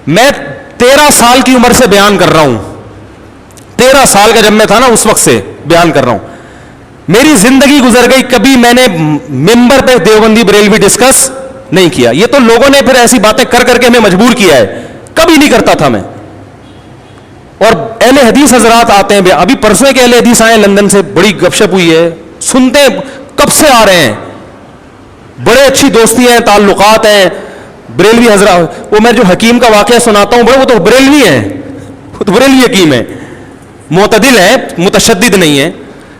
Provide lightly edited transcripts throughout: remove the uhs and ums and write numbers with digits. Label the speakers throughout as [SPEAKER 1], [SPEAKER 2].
[SPEAKER 1] میں 13 سال کی عمر سے بیان کر رہا ہوں, 13 سال کا جب میں تھا نا اس وقت سے بیان کر رہا ہوں. میری زندگی گزر گئی, کبھی میں نے ممبر پہ دیوبندی بریلوی ڈسکس نہیں کیا. یہ تو لوگوں نے پھر ایسی باتیں کر کر کے ہمیں مجبور کیا ہے, کبھی نہیں کرتا تھا میں. اور اہل حدیث حضرات آتے ہیں, ابھی پرسوں کے اہل حدیث آئے لندن سے, بڑی گپ شپ ہوئی ہے, سنتے کب سے آ رہے ہیں, بڑے اچھی دوستی ہیں, تعلقات ہیں. بریلوی حضرات, وہ میں جو حکیم کا واقعہ سناتا ہوں, بڑے وہ تو بریلوی ہیں, وہ تو بریلوی حکیم ہے, معتدل ہے, متشدد نہیں ہے.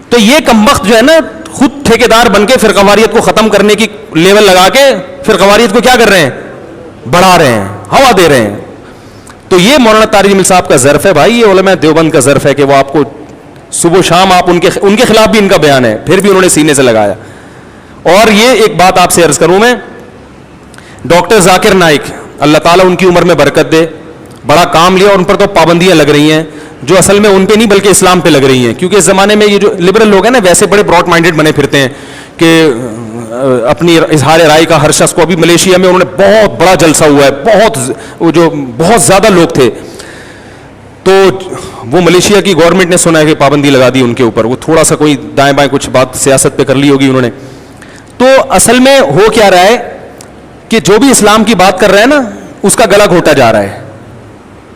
[SPEAKER 1] تو یہ کمبخت جو ہے نا خود ٹھیکیدار بن کے فرقواریت کو ختم کرنے کی لیول لگا کے فرقواریت کو کیا کر رہے ہیں, بڑھا رہے ہیں, ہوا دے رہے ہیں. تو یہ مولانا طارق جمیل صاحب کا ظرف ہے بھائی, یہ علماء دیوبند کا ظرف ہے کہ وہ آپ کو صبح و شام آپ ان کے خلاف بھی ان کا بیان ہے, پھر بھی انہوں نے سینے سے لگایا. اور یہ ایک بات آپ سے عرض کروں میں, ڈاکٹر ذاکر نائک, اللہ تعالیٰ ان کی عمر میں برکت دے, بڑا کام لیا, اور ان پر تو پابندیاں لگ رہی ہیں جو اصل میں ان پہ نہیں بلکہ اسلام پہ لگ رہی ہیں. کیونکہ اس زمانے میں یہ جو لبرل لوگ ہیں نا ویسے بڑے براڈ مائنڈڈ بنے پھرتے ہیں کہ اپنی اظہار رائے کا ہر شخص کو, ابھی ملیشیا میں انہوں نے بہت بڑا جلسہ ہوا ہے, بہت زیادہ لوگ تھے, تو وہ ملیشیا کی گورنمنٹ نے سنا ہے کہ پابندی لگا دی ان کے اوپر, وہ تھوڑا سا کوئی دائیں بائیں کچھ بات سیاست پہ کر لی ہوگی انہوں نے. تو اصل میں ہو کیا رہا ہے کہ جو بھی اسلام کی بات کر رہا ہے نا اس کا گلا گھوٹا جا رہا ہے,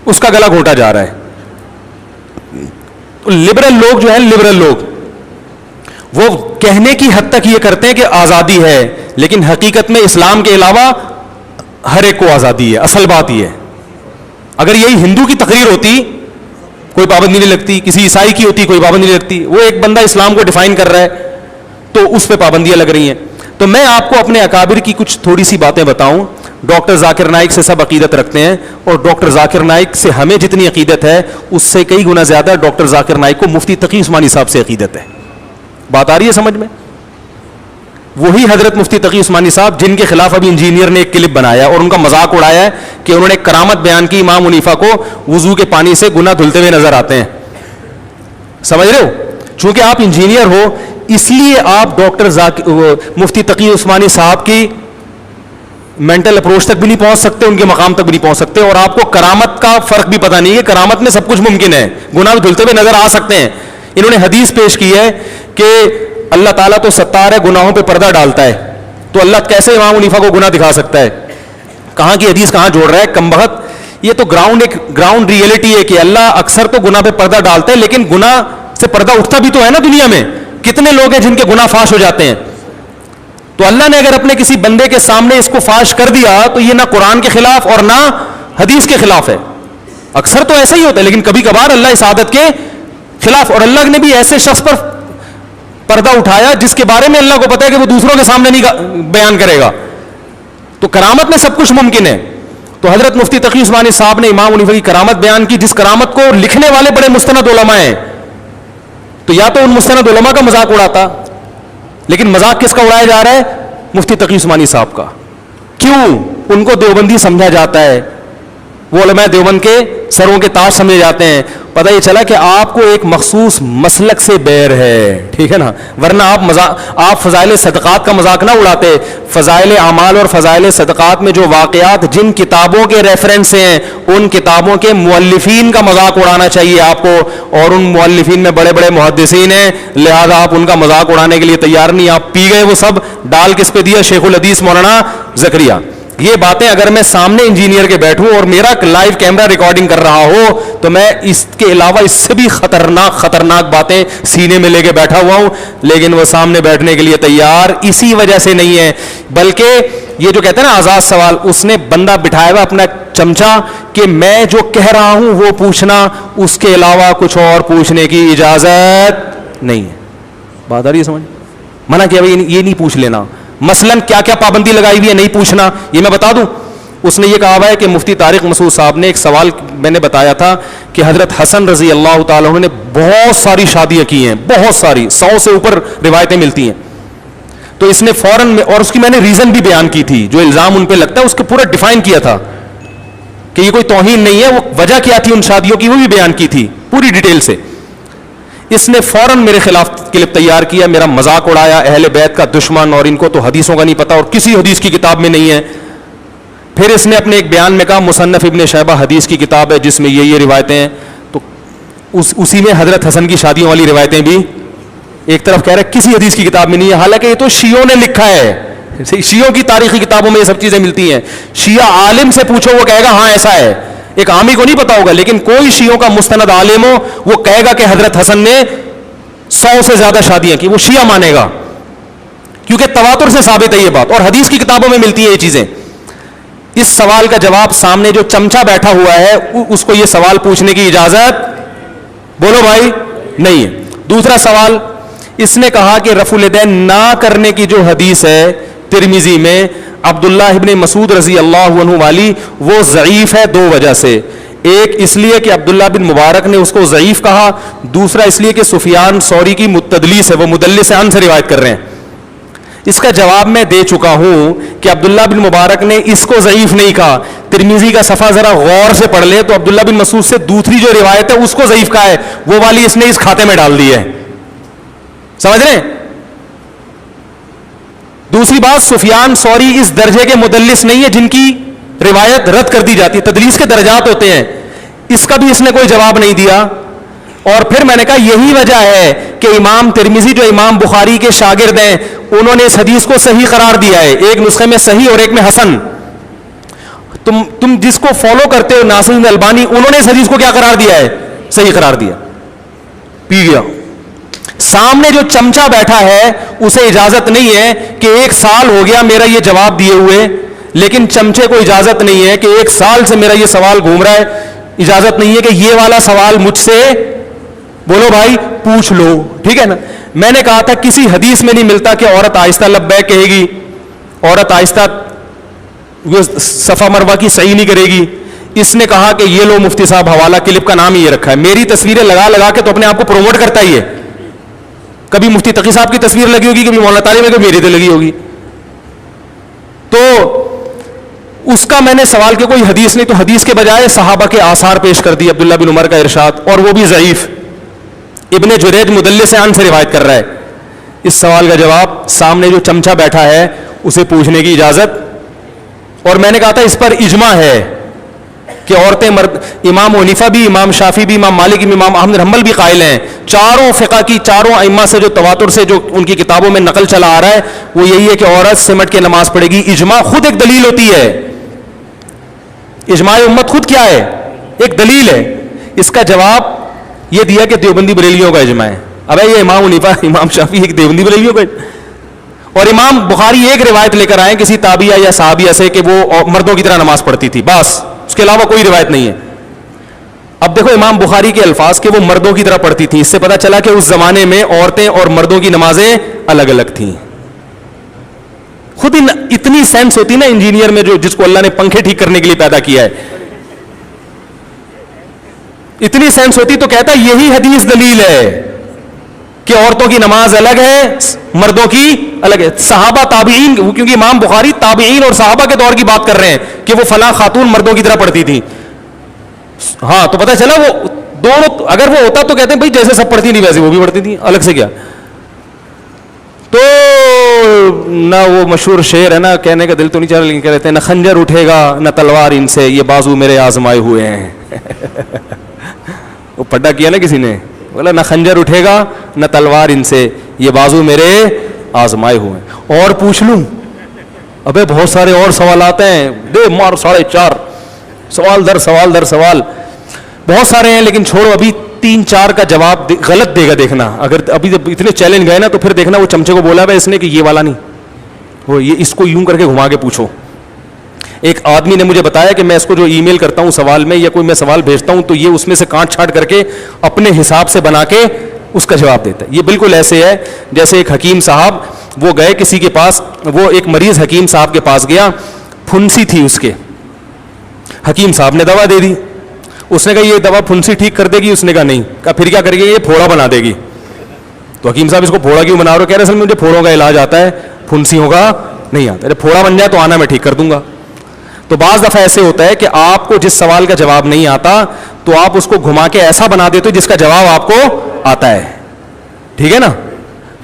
[SPEAKER 1] اس کا گلا گھوٹا جا رہا ہے. لبرل لوگ جو ہیں, لبرل لوگ وہ کہنے کی حد تک یہ کرتے ہیں کہ آزادی ہے, لیکن حقیقت میں اسلام کے علاوہ ہر ایک کو آزادی ہے. اصل بات یہ ہے, اگر یہی ہندو کی تقریر ہوتی کوئی پابندی نہیں لگتی, کسی عیسائی کی ہوتی کوئی پابندی نہیں لگتی, وہ ایک بندہ اسلام کو ڈیفائن کر رہا ہے تو اس پہ پابندیاں لگ رہی ہیں. تو میں آپ کو اپنے اکابر کی کچھ تھوڑی سی باتیں بتاؤں. ڈاکٹر ذاکر نائک سے سب عقیدت رکھتے ہیں, اور ڈاکٹر ذاکر نائک سے ہمیں جتنی عقیدت ہے اس سے کئی گنا زیادہ ڈاکٹر ذاکر نائک کو مفتی تقی عثمانی صاحب سے عقیدت ہے. بات آ رہی ہے سمجھ میں؟ وہی حضرت مفتی تقی عثمانی صاحب جن کے خلاف ابھی انجینئر نے ایک کلپ بنایا اور ان کا مذاق اڑایا ہے کہ انہوں نے کرامت بیان کی, امام حنیفہ کو وضو کے پانی سے گناہ دھلتے ہوئے نظر آتے ہیں. سمجھ رہے ہو؟ چونکہ آپ انجینئر ہو اس لیے آپ ڈاکٹر مفتی تقی عثمانی صاحب کی مینٹل اپروچ تک بھی نہیں پہنچ سکتے, ان کے مقام تک بھی نہیں پہنچ سکتے, اور آپ کو کرامت کا فرق بھی پتہ نہیں ہے. کرامت میں سب کچھ ممکن ہے, گناہ دھلتے ہوئے نظر آ سکتے ہیں. انہوں نے حدیث پیش کی ہے کہ اللہ تعالیٰ تو ستار ہے, گناہوں پہ پردہ ڈالتا ہے, تو اللہ کیسے امام حنیفہ کو گناہ دکھا سکتا ہے؟ کہاں کی حدیث کہاں جوڑ رہا ہے کمبخت. یہ تو گراؤنڈ ریئلٹی ہے کہ اللہ اکثر تو گناہ پہ پردہ ڈالتا ہے, لیکن گناہ سے پردہ اٹھتا بھی تو ہے نا. دنیا میں کتنے لوگ ہیں جن کے گناہ فاش ہو جاتے ہیں. تو اللہ نے اگر اپنے کسی بندے کے سامنے اس کو فاش کر دیا تو یہ نہ قرآن کے خلاف اور نہ حدیث کے خلاف ہے. اکثر تو ایسا ہی ہوتا ہے, لیکن کبھی کبھار اللہ اس عادت کے خلاف. اور اللہ نے بھی ایسے شخص پر پردہ اٹھایا جس کے بارے میں اللہ کو پتا ہے کہ وہ دوسروں کے سامنے نہیں بیان کرے گا. تو کرامت میں سب کچھ ممکن ہے. تو حضرت مفتی تقی عثمانی صاحب نے امام حنیفہ کی کرامت بیان کی, جس کرامت کو لکھنے والے بڑے مستند علماء ہیں. تو یا تو ان مستند علماء کا مذاق اڑاتا, لیکن مذاق کس کا اڑایا جا رہا ہے؟ مفتی تقی عثمانی صاحب کا. کیوں؟ ان کو دیوبندی سمجھا جاتا ہے, وہ علماء دیوبند کے سروں کے تاج سمجھے جاتے ہیں. پتہ یہ چلا کہ آپ کو ایک مخصوص مسلک سے بیر ہے, ٹھیک ہے نا, ورنہ آپ فضائل صدقات کا مذاق نہ اڑاتے. فضائل اعمال اور فضائل صدقات میں جو واقعات جن کتابوں کے ریفرنس ہیں ان کتابوں کے مؤلفین کا مذاق اڑانا چاہیے آپ کو, اور ان مؤلفین میں بڑے بڑے محدثین ہیں, لہذا آپ ان کا مذاق اڑانے کے لیے تیار نہیں. آپ پی گئے وہ سب, ڈال کس پہ دیا؟ شیخ الحدیث مولانا زکریہ. یہ باتیں اگر میں سامنے انجینئر کے بیٹھوں اور میرا لائیو کیمرہ ریکارڈنگ کر رہا ہو تو میں اس کے علاوہ اس سے بھی خطرناک باتیں سینے میں لے کے بیٹھا ہوا ہوں, لیکن وہ سامنے بیٹھنے کے لیے تیار اسی وجہ سے نہیں ہے. بلکہ یہ جو کہتے ہیں نا آزاد سوال, اس نے بندہ بٹھایا ہوا اپنا چمچا کہ میں جو کہہ رہا ہوں وہ پوچھنا, اس کے علاوہ کچھ اور پوچھنے کی اجازت نہیں ہے. بات آ رہی ہے سمجھ؟ منع کیا بھائی یہ نہیں پوچھ لینا. مثلاً کیا کیا پابندی لگائی ہوئی ہے نہیں پوچھنا, یہ میں بتا دوں. اس نے یہ کہا ہوا ہے کہ مفتی طارق مسعود صاحب نے ایک سوال میں نے بتایا تھا کہ حضرت حسن رضی اللہ تعالیٰ عنہ نے بہت ساری شادیاں کی ہیں, بہت ساری, 100 سے اوپر روایتیں ملتی ہیں. تو اس نے فوراً میں, اور اس کی میں نے ریزن بھی بیان کی تھی, جو الزام ان پہ لگتا ہے اس کو پورا ڈیفائن کیا تھا کہ یہ کوئی توہین نہیں ہے, وہ وجہ کیا تھی ان شادیوں کی وہ بھی بیان کی تھی پوری ڈیٹیل سے. اس نے فوراً میرے خلاف کلپ تیار کیا, میرا مذاق اڑایا, اہل بیت کا دشمن, اور ان کو تو حدیثوں کا نہیں پتا اور کسی حدیث کی کتاب میں نہیں ہے. پھر اس نے اپنے ایک بیان میں کہا مصنف ابن شیبہ حدیث کی کتاب ہے جس میں یہ روایتیں ہیں, تو اسی میں حضرت حسن کی شادیوں والی روایتیں بھی ایک طرف کہہ رہا ہے کسی حدیث کی کتاب میں نہیں ہے, حالانکہ یہ تو شیعوں نے لکھا ہے, شیعوں کی تاریخی کتابوں میں یہ سب چیزیں ملتی ہیں. شیعہ عالم سے پوچھو وہ کہے گا ہاں ایسا ہے, ایک عامی کو نہیں پتا ہوگا, لیکن کوئی شیعوں کا مستند عالم ہو وہ کہے گا کہ حضرت حسن نے 100 سے زیادہ شادیاں کی, وہ شیعہ مانے گا, کیونکہ تواتر سے ثابت ہے یہ بات, اور حدیث کی کتابوں میں ملتی ہیں یہ چیزیں. اس سوال کا جواب سامنے جو چمچا بیٹھا ہوا ہے اس کو یہ سوال پوچھنے کی اجازت بولو بھائی نہیں ہے. دوسرا سوال, اس نے کہا کہ رفع الیدین نہ کرنے کی جو حدیث ہے ترمذی میں عبداللہ ابن مسعود رضی اللہ عنہ والی, وہ ضعیف ہے دو وجہ سے. ایک اس لیے کہ عبداللہ بن مبارک نے اس کو ضعیف کہا, دوسرا اس لیے کہ سفیان ثوری کی تدلیس ہے, وہ مدلس عن سے روایت کر رہے ہیں. اس کا جواب میں دے چکا ہوں کہ عبداللہ بن مبارک نے اس کو ضعیف نہیں کہا. ترمذی کا صفحہ ذرا غور سے پڑھ لے تو عبداللہ بن مسعود سے دوسری جو روایت ہے اس کو ضعیف کہا ہے, وہ والی اس نے اس کھاتے میں ڈال دی ہے. سمجھ رہے ہیں؟ دوسری بات, سفیان ثوری اس درجے کے مدلس نہیں ہے جن کی روایت رد کر دی جاتی ہے, تدلیس کے درجات ہوتے ہیں. اس کا بھی اس نے کوئی جواب نہیں دیا. اور پھر میں نے کہا یہی وجہ ہے کہ امام ترمذی جو امام بخاری کے شاگرد ہیں انہوں نے اس حدیث کو صحیح قرار دیا ہے, ایک نسخے میں صحیح اور ایک میں حسن. تم جس کو فالو کرتے ہو ناصر الدین البانی, انہوں نے اس حدیث کو کیا قرار دیا ہے؟ صحیح قرار دیا. پی گیا. سامنے جو چمچا بیٹھا ہے اسے اجازت نہیں ہے کہ 1 سال ہو گیا میرا یہ جواب دیے ہوئے, لیکن چمچے کو اجازت نہیں ہے کہ 1 سال سے میرا یہ سوال گھوم رہا ہے, اجازت نہیں ہے کہ یہ والا سوال مجھ سے بولو بھائی پوچھ لو. ٹھیک ہے نا؟ میں نے کہا تھا کسی حدیث میں نہیں ملتا کہ عورت آہستہ لبیک کہے گی, عورت آہستہ صفا مروہ کی صحیح نہیں کرے گی. اس نے کہا کہ یہ لو مفتی صاحب حوالہ, کلپ کا نام ہی یہ رکھا ہے, میری تصویریں لگا لگا کے تو اپنے آپ کو پروموٹ کرتا ہی ہے. کبھی مفتی تقی صاحب کی تصویر لگی ہوگی, کبھی مولانا طالب میں, کبھی میری تو لگی ہوگی. تو اس کا میں نے سوال کہ کوئی حدیث نہیں, تو حدیث کے بجائے صحابہ کے آثار پیش کر دی, عبداللہ بن عمر کا ارشاد, اور وہ بھی ضعیف. ابن جریج مدلس عن سے روایت کر رہا ہے. اس سوال کا جواب سامنے جو چمچا بیٹھا ہے اسے پوچھنے کی اجازت. اور میں نے کہا تھا اس پر اجماع ہے کہ عورتیں مرد, امام حنیفہ بھی, امام شافعی بھی, امام مالک بھی, امام احمد بن حنبل بھی قائل ہیں. چاروں فقہ کی, چاروں ائمہ سے جو تواتر سے جو ان کی کتابوں میں نقل چلا آ رہا ہے وہ یہی ہے کہ عورت سمٹ کے نماز پڑھے گی. اجماع خود ایک دلیل ہوتی ہے, اجماع امت خود کیا ہے؟ ایک دلیل ہے. اس کا جواب یہ دیا کہ دیوبندی بریلیوں کا اجماع ہے. اب یہ امام حنیفہ, امام شافعی ایک دیوبندی بریلیوں کا, اور امام بخاری ایک روایت لے کر آئے کسی تابعیہ یا صحابیہ سے کہ وہ مردوں کی طرح نماز پڑھتی تھی, بس اس کے علاوہ کوئی روایت نہیں ہے. اب دیکھو امام بخاری کے الفاظ کہ وہ مردوں کی طرح پڑھتی تھی, اس سے پتہ چلا کہ اس زمانے میں عورتیں اور مردوں کی نمازیں الگ الگ تھیں. خود اتنی سینس ہوتی نا انجینئر میں, جو جس کو اللہ نے پنکھے ٹھیک کرنے کے لیے پیدا کیا ہے, اتنی سینس ہوتی تو کہتا یہی حدیث دلیل ہے کہ عورتوں کی نماز الگ ہے, مردوں کی الگ ہے. صحابہ تابعین, کیونکہ امام بخاری تابعین اور صحابہ کے دور کی بات کر رہے ہیں کہ وہ فلاں خاتون مردوں کی طرح پڑھتی تھی. ہاں تو پتہ چلا وہ دونوں, اگر وہ ہوتا تو کہتے ہیں بھائی جیسے سب پڑھتی نہیں ویسے وہ بھی پڑھتی تھی, الگ سے کیا. تو نہ وہ مشہور شعر ہے نا, کہنے کا دل تو نہیں چاہ رہا لیکن کہتے ہیں نہ خنجر اٹھے گا نہ تلوار ان سے, یہ بازو میرے آزمائے ہوئے ہیں. وہ پڈا کیا نا کسی نے, بولا نہ خنجر اٹھے گا نہ تلوار ان سے, یہ بازو میرے آزمائے ہوئے ہیں. اور پوچھ لوں؟ ابے بہت سارے اور سوالات ہیں, دے مار 4.5 سوال در سوال در سوال, بہت سارے ہیں, لیکن چھوڑو, ابھی 3-4 کا جواب غلط دے گا. دیکھنا اگر ابھی اتنے چیلنج گئے نا تو پھر دیکھنا وہ چمچے کو بولا بھائی اس نے کہ یہ والا نہیں, وہ یہ اس کو یوں کر کے گھما کے پوچھو. ایک آدمی نے مجھے بتایا کہ میں اس کو جو ای میل کرتا ہوں سوال میں, یا کوئی میں سوال بھیجتا ہوں تو یہ اس میں سے کاٹ چھانٹ کر کے اپنے حساب سے بنا کے اس کا جواب دیتا ہے. یہ بالکل ایسے ہے جیسے ایک حکیم صاحب, وہ گئے کسی کے پاس, وہ ایک مریض حکیم صاحب کے پاس گیا, پھنسی تھی اس کے, حکیم صاحب نے دوا دے دی, اس نے کہا یہ دوا پھنسی ٹھیک کر دے گی, اس نے کہا نہیں. کہا پھر کیا کرے گی؟ یہ پھوڑا بنا دے گی. تو حکیم صاحب اس کو پھوڑا کیوں بنا رہے ہو؟ کہہ رہے اصل مجھے پھوڑوں کا علاج آتا ہے, پھنسیوں کا نہیں آتا. پھوڑا بن جائے تو آنا میں ٹھیک کر دوں گا. تو بعض دفعہ ایسے ہوتا ہے کہ آپ کو جس سوال کا جواب نہیں آتا تو آپ اس کو گھما کے ایسا بنا دیتے ہو جس کا جواب آپ کو آتا ہے. ٹھیک ہے نا؟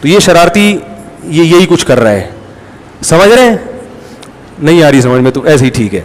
[SPEAKER 1] تو یہ شرارتی یہی کچھ کر رہا ہے, سمجھ رہے ہیں؟ نہیں آ رہی سمجھ میں تو ایسے ہی ٹھیک ہے.